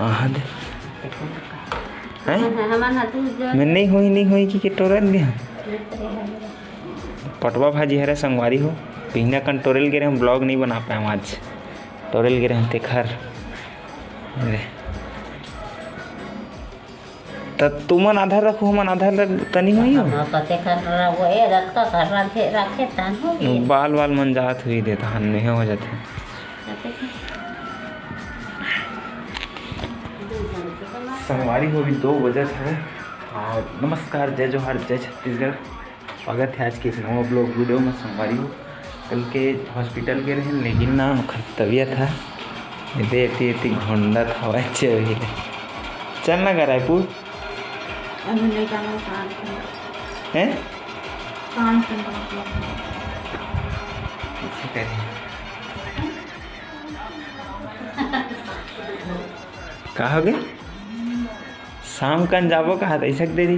आहद हैं मैं नहीं हुई कि टोरल गए पटवा भाजी हरे संगवारी हो पिहना कन टोरल गे हम ब्लॉग नहीं बना पाए आज टोरल गे हम तेखर तो तुमन आधार रखो हमन आधार रख तनी हुई हो बाल बाल मन जात हुई देता हन में हो जाते संगवारी हो भी 2 बजे है। और नमस्कार, जय जोहार, जय छत्तीसगढ़। स्वागत है आज के एक नवा ब्लॉग वीडियो में। संगवारी हो कल के हॉस्पिटल गए रहे लेकिन ना तबीयत है इतनी घोंडा था चल ना गा रायपुर हैं कहा गए शाम कन जाबो कहा ऐसा देरी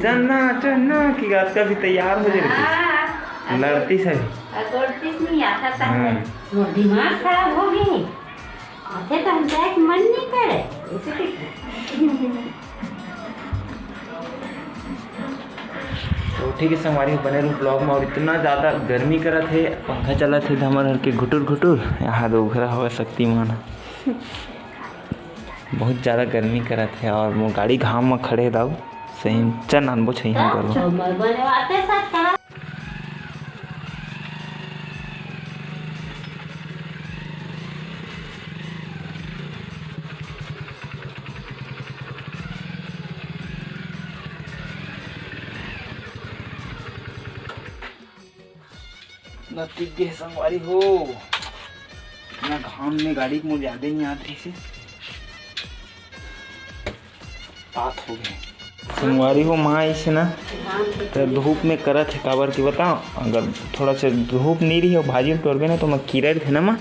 चलना कि रात का भी तैयार हो जाए लड़ती सही नहीं आता था दिमाग खराब हो गई तो हम जाए मन नहीं करे तो ठीक है संगवारी बने रहो ब्लॉग में। और इतना ज़्यादा गर्मी करा थे पंखा चला थे हमारे घर के घुटुर यहाँ दो घरा हुआ शक्तिमान बहुत ज़्यादा गर्मी करा थे और वो गाड़ी घाम में खड़े दाऊ सही चल अनबो छही हम करो नतीजे संगवारी हो ना घाम में गाड़ी मुझे ज़्यादा नहीं आती से बात हो गई संगवारी हो माँ इसे ना तो धूप में करत है काबर की बताओ अगर थोड़ा सा धूप नहीं रही हो भाजी में तोड़बे ना तो मैं कीड़ा थे ना माँ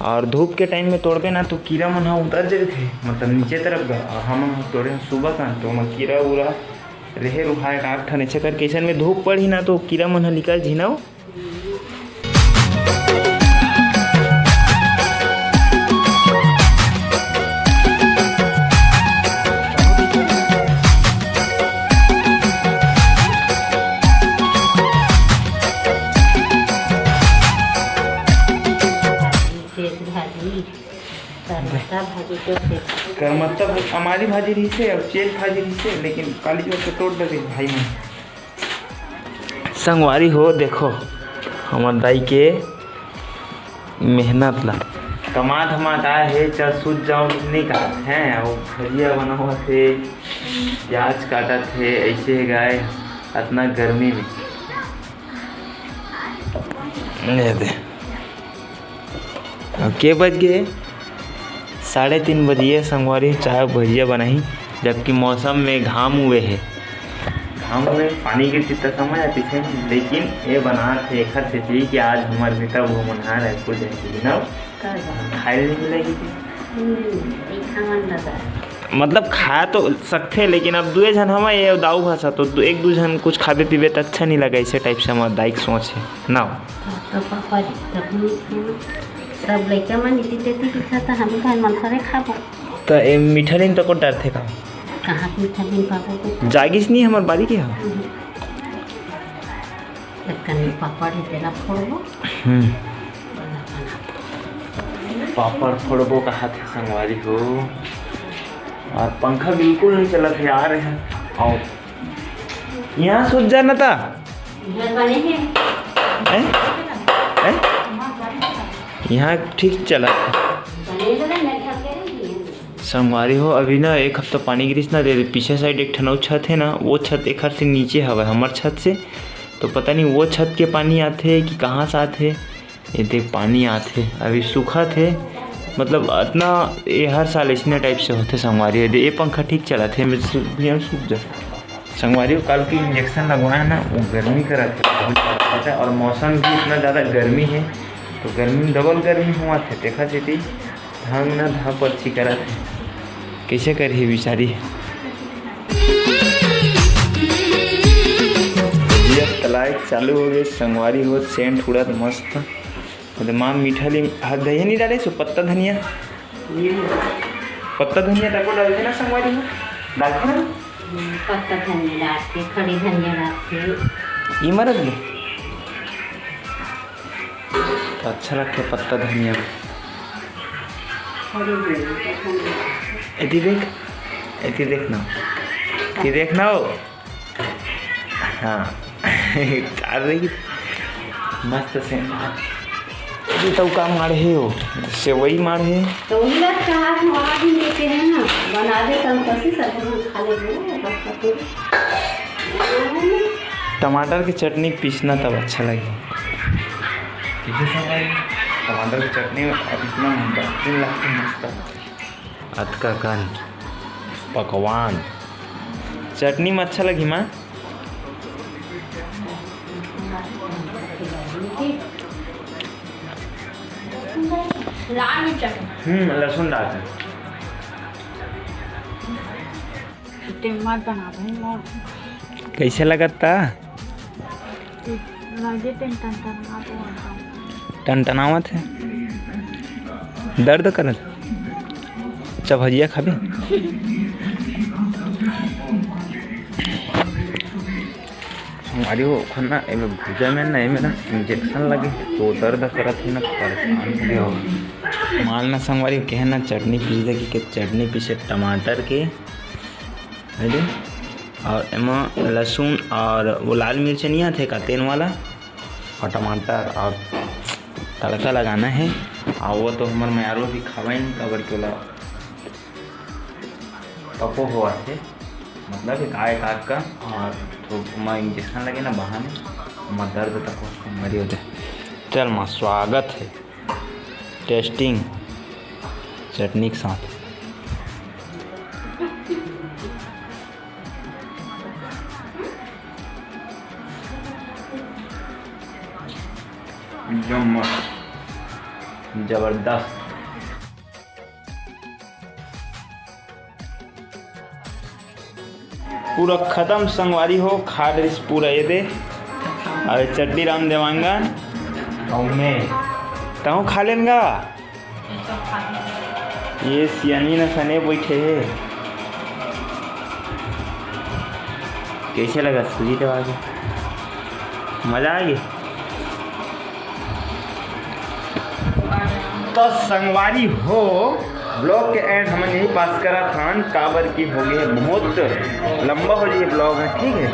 और धूप के टाइम में तोड़बे ना तो कीड़ा मन उतर जाए थे मतलब नीचे तरफ गए और हम तोड़े सुबह का तो मैं कीड़ा उड़ा रहे रुहाए आग ठन ऐसे करके ऐसा में धूप पड़ी ना तो कीड़ा मन निकल झिनाओ करमत्ता हमारी भाजी रही से और चेल भाजी रही से लेकिन काली जो से तोड़ दे भाई में संगवारी हो देखो हमार दाई के मेहनत ला कमा धमात आए है चल सूझ जाओ नहीं कहा हैं और भजिया बना हुआ थे प्याज काटा थे ऐसे गाय इतना गर्मी में दे के बज गए 3:30 बजे संगवारी चाय भजिया बनाई जबकि मौसम में घाम हुए है घाम हुए पानी की चित्ता समझ आती थे लेकिन ये बना थे एक से थी कि आज हमारे बेटा वो मना रायपुर जाएगी ना खाए नहीं मिलेगी मतलब खा तो सकते लेकिन अब 2 जन हम ये दाऊ भाषा तो 1-2 जन कुछ खाबे पीबे तो अच्छा नहीं लगा ऐसे टाइप से हमारा दाइक सोच है ना सब लड़का मन इतनी दिखता हम घर मन थोड़े खाबो तो ए मीठा दिन तो को डर थे का कहाँ मीठा दिन पाबो जागिस नहीं हमार बारी के हो कने पापड़ देना फोड़बो पापड़ फोड़बो कहा थे संगवारी हो और पंखा बिल्कुल नहीं चला थे आ रहे हैं और यहाँ सूझ जाना था यहाँ ठीक चला संगवारी हो अभी ना 1 हफ्ता पानी गिरिश ना दे पीछे साइड एक ठनौ छत है ना वो छत एक से नीचे हवा हमार छत से तो पता नहीं वो छत के पानी आते कि कहाँ से आते ये देख पानी आते अभी सूखा थे मतलब इतना ये हर साल इसी टाइप से होते संगवारी ये पंखा ठीक चला थे मैं सूख जा संगवारी को कल की इंजेक्शन लगवाया ना वो गर्मी करा था और मौसम भी इतना ज़्यादा गर्मी है तो गर्मी में डबल गर्मी हुआ थे देखा थे ढंग ना धा पर्ची करा थे कैसे करी बेचारी तलाक चालू हो गए संगवारी हो सेंट उड़ा तो मस्त माँ मीठा ली हाथ धनिया नहीं डाले सो पत्ता धनिया पत्ता धनिया तक डाल देना संगवारी हो, डालते ना पत्ता धनिया डालते, खड़ी धनिया डालते। ये मरद लो तो अच्छा लगता है पत्ता धनिया। ऐती देखना हो। हाँ कार रही मस्त से तो का मार है हो सेवई मार है तो वही बात कहा वहाँ भी लेते हैं ना, बना दे कम कैसे सब लोग खा लेते। टमाटर की चटनी पीसना तब अच्छा लगे। टमाटर की चटनी इतना बेहतरीन लगती है, मस्त अदका कन पकवान चटनी में अच्छा लगी माँ। लहसुन डाल कैसे लगता टनटनावत है, दर्द करत भजिया खाबे। हमारी वो खाना भुजा में ना मेरा इंजेक्शन लगे तो दर्द करत है ना, परेशान हो मालना संगवारी कहना चटनी पीस दे कि चटनी पीसे टमाटर के है और एमा लहसुन और वो लाल मिर्च नहीं आते का तेल वाला और टमाटर और तड़का लगाना है। और वो तो हमारे मारो भी खावा नहीं कबर के पपो हुआ थे मतलब एक आए काट का और तो मैं इंजेक्शन लगे ना बहाने मैं दर्द तक उसको मरी होते। चल माँ स्वागत है टेस्टिंग चटनी के साथ। जबरदस्त पूरा ख़त्म संगवारी हो खा ड्रिस पूरा ये दे और चटनी राम देवांगा में तहु खा लेंगा। ये सियानी न सने बैठे है कैसे लगा सूजी दवा के मज़ा आ गया। तो संगवारी हो ब्लॉग के एंड हम यही पास करा था काबर की हो गई है बहुत लंबा हो जाए ब्लॉग है ठीक है,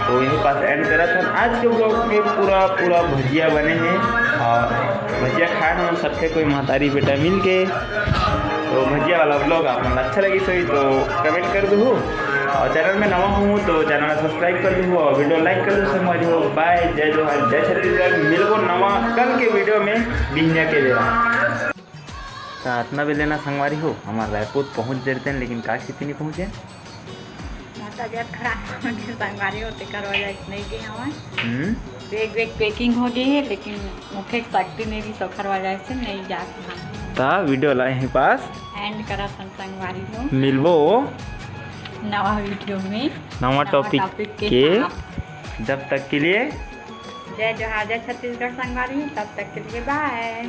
तो यही पास एंड करा था। आज के ब्लॉग में पूरा भजिया बने हैं और भजिया खाए हम सबके कोई महतारी बेटा मिल के, तो भजिया वाला ब्लॉग आपको अच्छा लगी सही तो कमेंट कर दो और चैनल में नवा हूँ तो चैनल सब्सक्राइब कर दो और वीडियो लाइक कर दो। संगवारी हो बाय, जय जोहार, जय छत्तीसगढ़। मिलो नवा कल के वीडियो में बिंजा के जरा इतना भी लेना संगवारी हो हमारा रायपुर पहुँच देते हैं लेकिन का स्थिति नहीं पहुँचे तबियत खराब हो गई संगवारी होते करवा जाए नहीं गई हमारे बैग पैकिंग हो गई है लेकिन मुख्य फैक्ट्री में भी सब करवा जाए से नहीं जा ता वीडियो लाए हैं पास एंड करा संगवारी हो मिलबो नवा वीडियो में नवा टॉपिक के जब तक के लिए जय जोहार, जय छत्तीसगढ़ संगवारी। तब तक के लिए बाय।